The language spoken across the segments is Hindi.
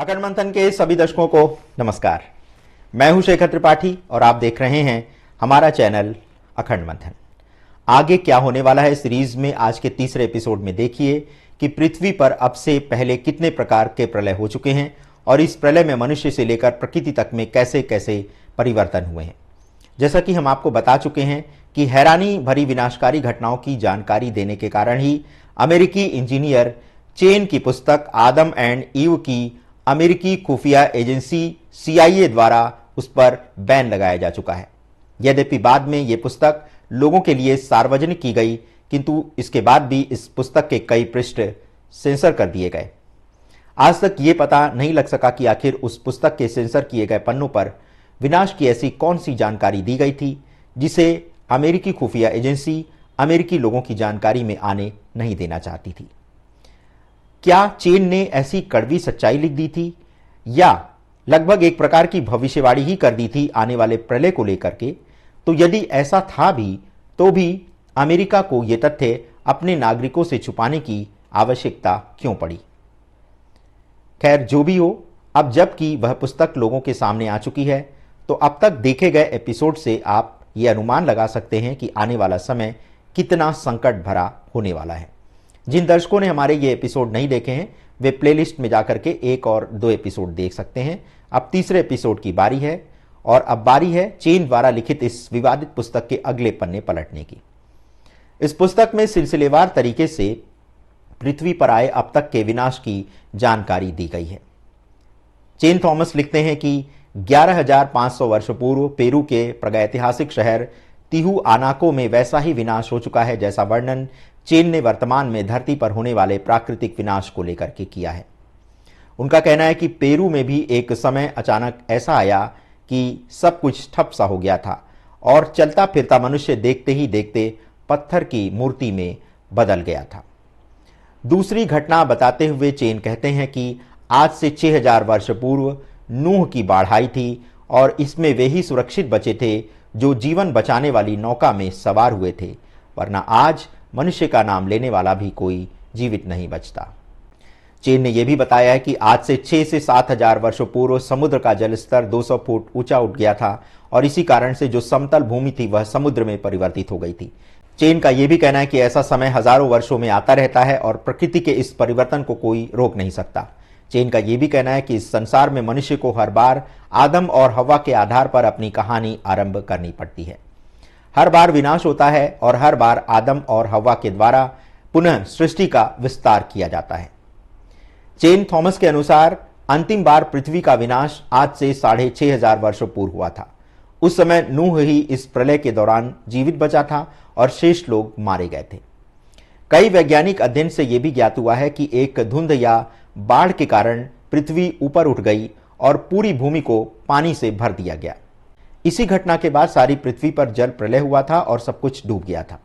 अखंड मंथन के सभी दर्शकों को नमस्कार। मैं हूं शेखर त्रिपाठी और आप देख रहे हैं हमारा चैनल अखंड मंथन। आगे क्या होने वाला है सीरीज में आज के तीसरे एपिसोड में देखिए कि पृथ्वी पर अब से पहले कितने प्रकार के प्रलय हो चुके हैं और इस प्रलय में मनुष्य से लेकर प्रकृति तक में कैसे कैसे परिवर्तन हुए हैं। जैसा कि हम आपको बता चुके हैं कि हैरानी भरी विनाशकारी घटनाओं की जानकारी देने के कारण ही अमेरिकी इंजीनियर चेन की पुस्तक आदम एंड ईव की अमेरिकी खुफिया एजेंसी CIA द्वारा उस पर बैन लगाया जा चुका है। यद्यपि बाद में यह पुस्तक लोगों के लिए सार्वजनिक की गई, किंतु इसके बाद भी इस पुस्तक के कई पृष्ठ सेंसर कर दिए गए। आज तक ये पता नहीं लग सका कि आखिर उस पुस्तक के सेंसर किए गए पन्नों पर विनाश की ऐसी कौन सी जानकारी दी गई थी जिसे अमेरिकी खुफिया एजेंसी अमेरिकी लोगों की जानकारी में आने नहीं देना चाहती थी। क्या चेन ने ऐसी कड़वी सच्चाई लिख दी थी या लगभग एक प्रकार की भविष्यवाणी ही कर दी थी आने वाले प्रलय को लेकर के? तो यदि ऐसा था भी तो भी अमेरिका को यह तथ्य अपने नागरिकों से छुपाने की आवश्यकता क्यों पड़ी? खैर, जो भी हो, अब जबकि वह पुस्तक लोगों के सामने आ चुकी है तो अब तक देखे गए एपिसोड से आप ये अनुमान लगा सकते हैं कि आने वाला समय कितना संकट भरा होने वाला है। जिन दर्शकों ने हमारे ये एपिसोड नहीं देखे हैं वे प्लेलिस्ट में जाकर के 1 और 2 एपिसोड देख सकते हैं। अब तीसरे एपिसोड की बारी है और अब बारी है चेन द्वारा लिखित इस विवादित पुस्तक के अगले पन्ने पलटने की। इस पुस्तक में सिलसिलेवार तरीके से पृथ्वी पर आए अब तक के विनाश की जानकारी दी गई है। चेन थॉमस लिखते हैं कि 11,500 वर्ष पूर्व पेरू के प्रागैतिहासिक शहर तिहुआनाको में वैसा ही विनाश हो चुका है जैसा वर्णन चेन ने वर्तमान में धरती पर होने वाले प्राकृतिक विनाश को लेकर के किया है। उनका कहना है कि पेरू में भी एक समय अचानक ऐसा आया कि सब कुछ ठप सा हो गया था और चलता फिरता मनुष्य देखते ही देखते पत्थर की मूर्ति में बदल गया था। दूसरी घटना बताते हुए चेन कहते हैं कि आज से 6,000 वर्ष पूर्व नूह की बाढ़ आई थी और इसमें वे ही सुरक्षित बचे थे जो जीवन बचाने वाली नौका में सवार हुए थे, वरना आज मनुष्य का नाम लेने वाला भी कोई जीवित नहीं बचता। चेन ने यह भी बताया है कि आज से 6 से 7,000 वर्षों पूर्व समुद्र का जलस्तर 200 फुट ऊंचा उठ गया था और इसी कारण से जो समतल भूमि थी वह समुद्र में परिवर्तित हो गई थी। चेन का यह भी कहना है कि ऐसा समय हजारों वर्षों में आता रहता है और प्रकृति के इस परिवर्तन को कोई रोक नहीं सकता। चेन का यह भी कहना है कि इस संसार में मनुष्य को हर बार आदम और हवा के आधार पर अपनी कहानी आरंभ करनी पड़ती है। हर बार विनाश होता है और हर बार आदम और हवा के द्वारा पुनः सृष्टि का विस्तार किया जाता है। चेन थॉमस के अनुसार अंतिम बार पृथ्वी का विनाश आज से 6,500 वर्षों पूर्व हुआ था। उस समय नूह ही इस प्रलय के दौरान जीवित बचा था और शेष लोग मारे गए थे। कई वैज्ञानिक अध्ययन से यह भी ज्ञात हुआ है कि एक धुंध या बाढ़ के कारण पृथ्वी ऊपर उठ गई और पूरी भूमि को पानी से भर दिया गया। इसी घटना के बाद सारी पृथ्वी पर जल प्रलय हुआ था और सब कुछ डूब गया था।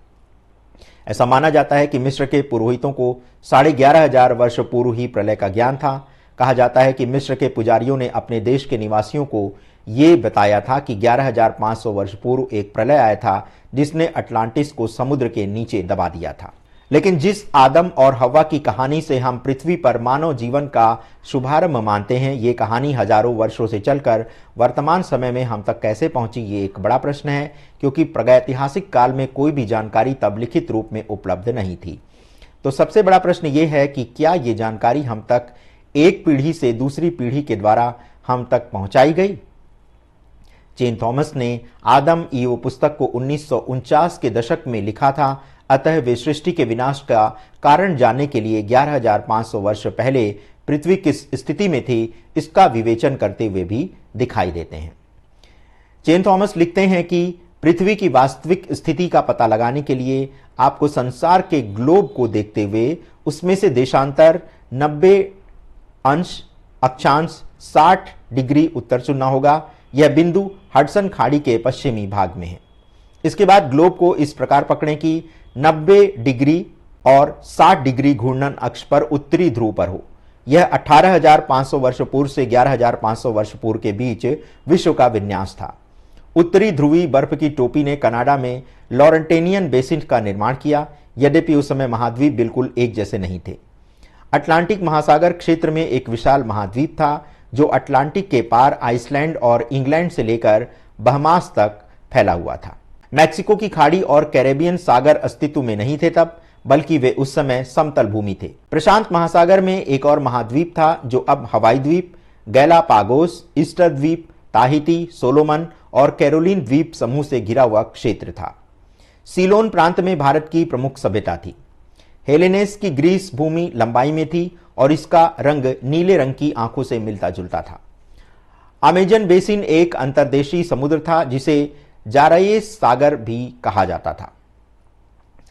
ऐसा माना जाता है कि मिस्र के पुरोहितों को 11,500 वर्ष पूर्व ही प्रलय का ज्ञान था। कहा जाता है कि मिस्र के पुजारियों ने अपने देश के निवासियों को यह बताया था कि 11,500 वर्ष पूर्व एक प्रलय आया था जिसने अटलांटिस को समुद्र के नीचे दबा दिया था। लेकिन जिस आदम और हवा की कहानी से हम पृथ्वी पर मानव जीवन का शुभारंभ मानते हैं, ये कहानी हजारों वर्षों से चलकर वर्तमान समय में हम तक कैसे पहुंची, ये एक बड़ा प्रश्न है, क्योंकि प्रागैतिहासिक काल में कोई भी जानकारी तब लिखित रूप में उपलब्ध नहीं थी। तो सबसे बड़ा प्रश्न ये है कि क्या ये जानकारी हम तक एक पीढ़ी से दूसरी पीढ़ी के द्वारा हम तक पहुंचाई गई? चेन थॉमस ने आदम ईव पुस्तक को 1949 के दशक में लिखा था, अतः वे सृष्टि के विनाश का कारण जानने के लिए 11,500 वर्ष पहले पृथ्वी किस स्थिति में थी इसका विवेचन करते हुए भी दिखाई देते हैं। चेन थॉमस लिखते हैं कि पृथ्वी की वास्तविक स्थिति का पता लगाने के लिए आपको संसार के ग्लोब को देखते हुए उसमें से देशांतर 90 अंश अक्षांश 60 डिग्री उत्तर चुनना होगा। यह बिंदु हडसन खाड़ी के पश्चिमी भाग में है। इसके बाद ग्लोब को इस प्रकार पकड़ें कि 90 डिग्री और 60 डिग्री घूर्णन अक्ष पर उत्तरी ध्रुव पर हो। यह 18,500 वर्ष पूर्व से 11,500 वर्ष पूर्व के बीच विश्व का विन्यास था। उत्तरी ध्रुवीय बर्फ की टोपी ने कनाडा में लॉरेंटेनियन बेसिन का निर्माण किया, यद्यपि उस समय महाद्वीप बिल्कुल एक जैसे नहीं थे। अटलांटिक महासागर क्षेत्र में एक विशाल महाद्वीप था जो अटलांटिक के पार आइसलैंड और इंग्लैंड से लेकर बहमास तक फैला हुआ था। मैक्सिको की खाड़ी और कैरेबियन सागर अस्तित्व में नहीं थे तब, बल्कि वे उस समय समतल भूमि थे। प्रशांत महासागर में एक और महाद्वीप था जो अब हवाई द्वीप, गैलापागोस, ईस्टर द्वीप, ताहिती, सोलोमन और कैरोलिन द्वीप समूह से घिरा हुआ क्षेत्र था। सीलोन प्रांत में भारत की प्रमुख सभ्यता थी। हेलेनेस की ग्रीस भूमि लंबाई में थी और इसका रंग नीले रंग की आंखों से मिलता जुलता था। अमेजन बेसिन एक अंतर्देशीय समुद्र था जिसे जारायस सागर भी कहा जाता था।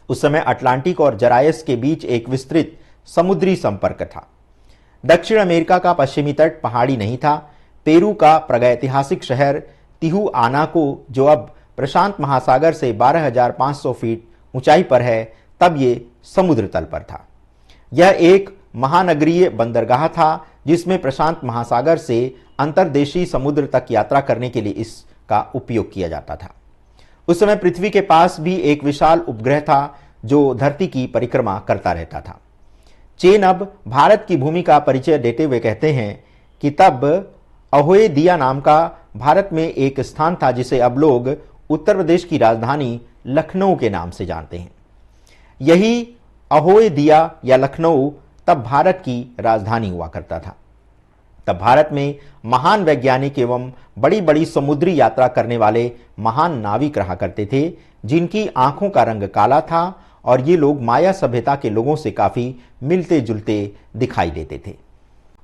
उस समय अटलांटिक और जरायस के बीच एक विस्तृत समुद्री संपर्क था। दक्षिण अमेरिका का पश्चिमी तट पहाड़ी नहीं था। पेरू का प्रागैतिहासिक शहर तिहुआनाको, जो अब प्रशांत महासागर से 12,500 फीट ऊंचाई पर है, तब ये समुद्र तल पर था। यह एक महानगरीय बंदरगाह था जिसमें प्रशांत महासागर से अंतर्देशीय समुद्र तक यात्रा करने के लिए इसका उपयोग किया जाता था। उस समय पृथ्वी के पास भी एक विशाल उपग्रह था जो धरती की परिक्रमा करता रहता था। चेन अब भारत की भूमि का परिचय देते हुए कहते हैं कि तब अहोई दिया नाम का भारत में एक स्थान था जिसे अब लोग उत्तर प्रदेश की राजधानी लखनऊ के नाम से जानते हैं। यही अहोई दिया या लखनऊ तब भारत की राजधानी हुआ करता था। तब भारत में महान वैज्ञानिक एवं बड़ी बड़ी समुद्री यात्रा करने वाले महान नाविक रहा करते थे जिनकी आंखों का रंग काला था और ये लोग माया सभ्यता के लोगों से काफी मिलते जुलते दिखाई देते थे।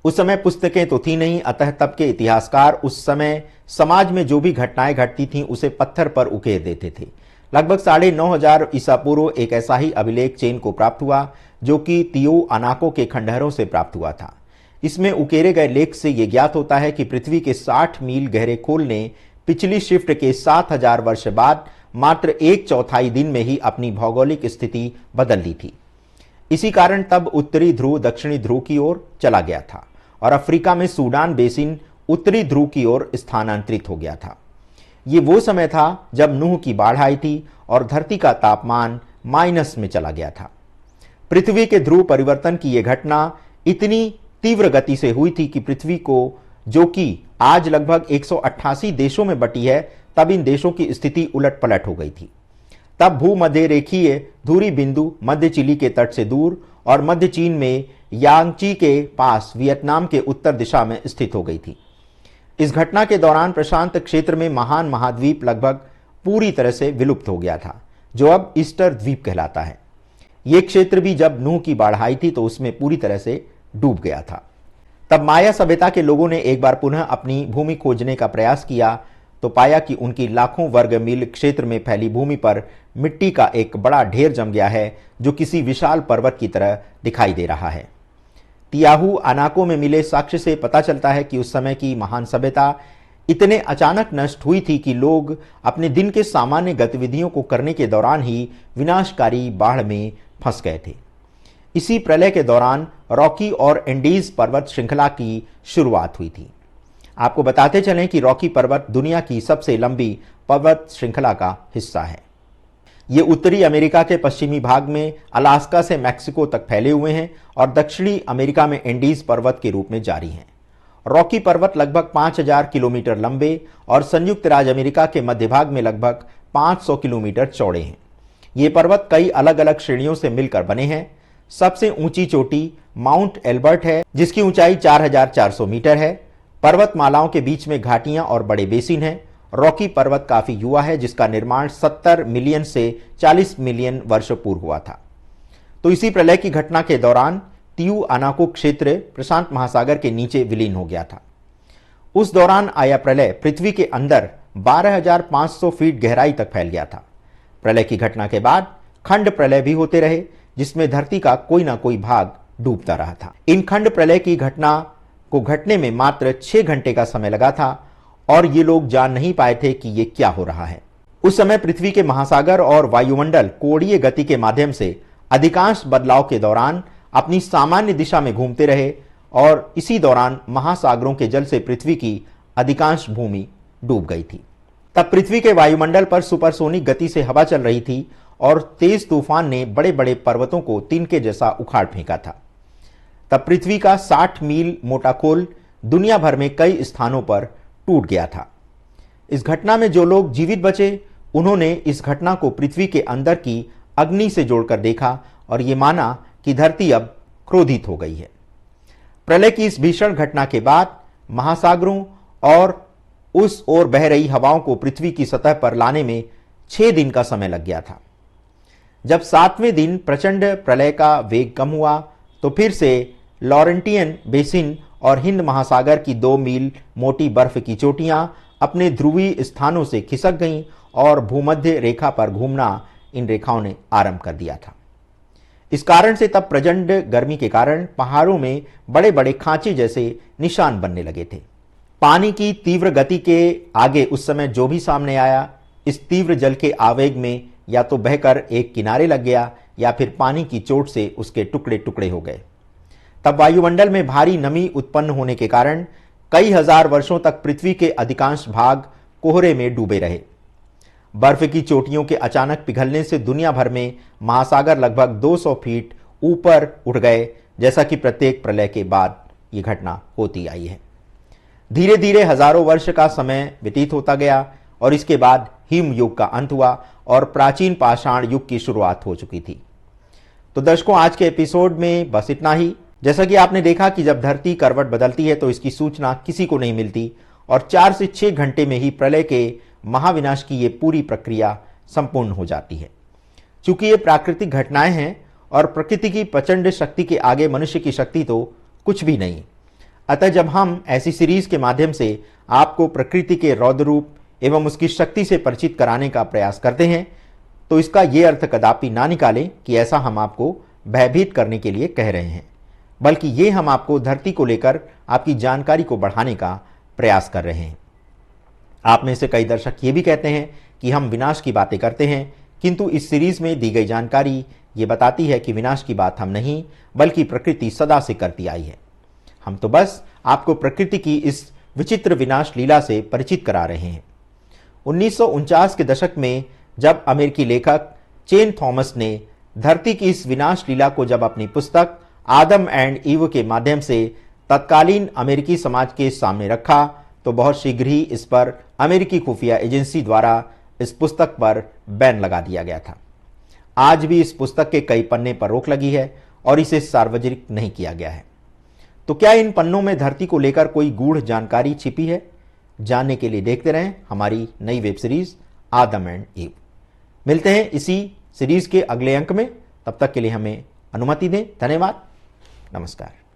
उस समय पुस्तकें तो थी नहीं, अतः तब के इतिहासकार उस समय समाज में जो भी घटनाएं घटती थीं उसे पत्थर पर उकेर देते थे। लगभग 9,500 ईसा पूर्व एक ऐसा ही अभिलेख चेन को प्राप्त हुआ जो कि तिहुआनाको के खंडहरों से प्राप्त हुआ था। इसमें उकेरे गए लेख से यह ज्ञात होता है कि पृथ्वी के 60 मील गहरे खोल ने पिछली शिफ्ट के 7,000 वर्ष बाद मात्र 1/4 दिन में ही अपनी भौगोलिक स्थिति बदल ली थी। इसी कारण तब उत्तरी ध्रुव दक्षिणी ध्रुव की ओर चला गया था और अफ्रीका में सूडान बेसिन उत्तरी ध्रुव की ओर स्थानांतरित हो गया था। ये वो समय था जब नूह की बाढ़ आई थी और धरती का तापमान माइनस में चला गया था। पृथ्वी के ध्रुव परिवर्तन की यह घटना इतनी तीव्र गति से हुई थी कि पृथ्वी को, जो कि आज लगभग 188 देशों में बटी है, तब इन देशों की स्थिति उलट पलट हो गई थी। तब भूमध्य रेखीय धुरी बिंदु मध्य चिली के तट से दूर और मध्य चीन में यांगची के पास वियतनाम के उत्तर दिशा में स्थित हो गई थी। इस घटना के दौरान प्रशांत क्षेत्र में महान महाद्वीप लगभग पूरी तरह से विलुप्त हो गया था, जो अब ईस्टर द्वीप कहलाता है। यह क्षेत्र भी जब नूह की बाढ़ आई थी तो उसमें पूरी तरह से डूब गया था। तब माया सभ्यता के लोगों ने एक बार पुनः अपनी भूमि खोजने का प्रयास किया तो पाया कि उनकी लाखों वर्ग मील क्षेत्र में फैली भूमि पर मिट्टी का एक बड़ा ढेर जम गया है जो किसी विशाल पर्वत की तरह दिखाई दे रहा है। तिहुआनाको में मिले साक्ष्य से पता चलता है कि उस समय की महान सभ्यता इतने अचानक नष्ट हुई थी कि लोग अपने दिन के सामान्य गतिविधियों को करने के दौरान ही विनाशकारी बाढ़ में फंस गए थे। इसी प्रलय के दौरान रॉकी और एंडीज पर्वत श्रृंखला की शुरुआत हुई थी। आपको बताते चलें कि रॉकी पर्वत दुनिया की सबसे लंबी पर्वत श्रृंखला का हिस्सा है। ये उत्तरी अमेरिका के पश्चिमी भाग में अलास्का से मैक्सिको तक फैले हुए हैं और दक्षिणी अमेरिका में एंडीज पर्वत के रूप में जारी हैं। रॉकी पर्वत लगभग 5,000 किलोमीटर लंबे और संयुक्त राज्य अमेरिका के मध्य भाग में लगभग 500 किलोमीटर चौड़े हैं। ये पर्वत कई अलग अलग श्रेणियों से मिलकर बने हैं। सबसे ऊंची चोटी माउंट एल्बर्ट है जिसकी ऊंचाई 4,400 मीटर है। पर्वतमालाओं के बीच में घाटियां और बड़े बेसिन हैं। रॉकी पर्वत काफी युवा है जिसका निर्माण 70 मिलियन से 40 मिलियन वर्ष पूर्व हुआ था। तो इसी प्रलय की घटना के दौरान तिहुआनाको क्षेत्र प्रशांत महासागर के नीचे विलीन हो गया था। उस दौरान आया प्रलय पृथ्वी के अंदर 12,500 फीट गहराई तक फैल गया था। प्रलय की घटना के बाद खंड प्रलय भी होते रहे जिसमें धरती का कोई ना कोई भाग डूबता रहा था। इन खंड प्रलय की घटना को घटने में मात्र 6 घंटे का समय लगा था और ये लोग जान नहीं पाए थे कि ये क्या हो रहा है। उस समय पृथ्वी के महासागर और वायुमंडल कोणीय गति के माध्यम से अधिकांश बदलाव के दौरान अपनी सामान्य दिशा में घूमते रहे और इसी दौरान महासागरों के जल से पृथ्वी की अधिकांश भूमि डूब गई थी। तब पृथ्वी के वायुमंडल पर सुपरसोनिक गति से हवा चल रही थी और तेज तूफान ने बड़े बड़े पर्वतों को तिनके जैसा उखाड़ फेंका था। तब पृथ्वी का 60 मील मोटा खोल दुनिया भर में कई स्थानों पर टूट गया था। इस घटना में जो लोग जीवित बचे उन्होंने इस घटना को पृथ्वी के अंदर की अग्नि से जोड़कर देखा और ये माना कि धरती अब क्रोधित हो गई है। प्रलय की इस भीषण घटना के बाद महासागरों और उस ओर बह रही हवाओं को पृथ्वी की सतह पर लाने में 6 दिन का समय लग गया था। जब 7वें दिन प्रचंड प्रलय का वेग कम हुआ तो फिर से लॉरेंटियन बेसिन और हिंद महासागर की 2 मील मोटी बर्फ की चोटियां अपने ध्रुवीय स्थानों से खिसक गईं और भूमध्य रेखा पर घूमना इन रेखाओं ने आरंभ कर दिया था। इस कारण से तब प्रचंड गर्मी के कारण पहाड़ों में बड़े बड़े खांचे जैसे निशान बनने लगे थे। पानी की तीव्र गति के आगे उस समय जो भी सामने आया, इस तीव्र जल के आवेग में या तो बहकर एक किनारे लग गया या फिर पानी की चोट से उसके टुकड़े टुकड़े हो गए। तब वायुमंडल में भारी नमी उत्पन्न होने के कारण कई हजार वर्षों तक पृथ्वी के अधिकांश भाग कोहरे में डूबे रहे। बर्फ की चोटियों के अचानक पिघलने से दुनिया भर में महासागर लगभग 200 फीट ऊपर उठ गए, जैसा कि प्रत्येक प्रलय के बाद यह घटना होती आई है। धीरे धीरे हजारों वर्ष का समय व्यतीत होता गया और इसके बाद हिम युग का अंत हुआ और प्राचीन पाषाण युग की शुरुआत हो चुकी थी। तो दर्शकों, आज के एपिसोड में बस इतना ही। जैसा कि आपने देखा कि जब धरती करवट बदलती है तो इसकी सूचना किसी को नहीं मिलती और 4 से 6 घंटे में ही प्रलय के महाविनाश की ये पूरी प्रक्रिया संपूर्ण हो जाती है। चूंकि ये प्राकृतिक घटनाएं हैं और प्रकृति की प्रचंड शक्ति के आगे मनुष्य की शक्ति तो कुछ भी नहीं। अतः जब हम ऐसी सीरीज के माध्यम से आपको प्रकृति के रौद्र रूप एवं उसकी शक्ति से परिचित कराने का प्रयास करते हैं तो इसका ये अर्थ कदापि ना निकालें कि ऐसा हम आपको भयभीत करने के लिए कह रहे हैं, बल्कि ये हम आपको धरती को लेकर आपकी जानकारी को बढ़ाने का प्रयास कर रहे हैं। आप में से कई दर्शक ये भी कहते हैं कि हम विनाश की बातें करते हैं, किंतु इस सीरीज में दी गई जानकारी ये बताती है कि विनाश की बात हम नहीं बल्कि प्रकृति सदा से करती आई है। हम तो बस आपको प्रकृति की इस विचित्र विनाश लीला से परिचित करा रहे हैं। 1949 के दशक में जब अमेरिकी लेखक चेन थॉमस ने धरती की इस विनाश लीला को जब अपनी पुस्तक आदम एंड ईव के माध्यम से तत्कालीन अमेरिकी समाज के सामने रखा तो बहुत शीघ्र ही इस पर अमेरिकी खुफिया एजेंसी द्वारा इस पुस्तक पर बैन लगा दिया गया था। आज भी इस पुस्तक के कई पन्ने पर रोक लगी है और इसे सार्वजनिक नहीं किया गया है। तो क्या इन पन्नों में धरती को लेकर कोई गूढ़ जानकारी छिपी है? जानने के लिए देखते रहें हमारी नई web series Adam and ewe. मिलते हैं इसी सीरीज के अगले अंक में। तब तक के लिए हमें अनुमति दें। धन्यवाद। नमस्कार।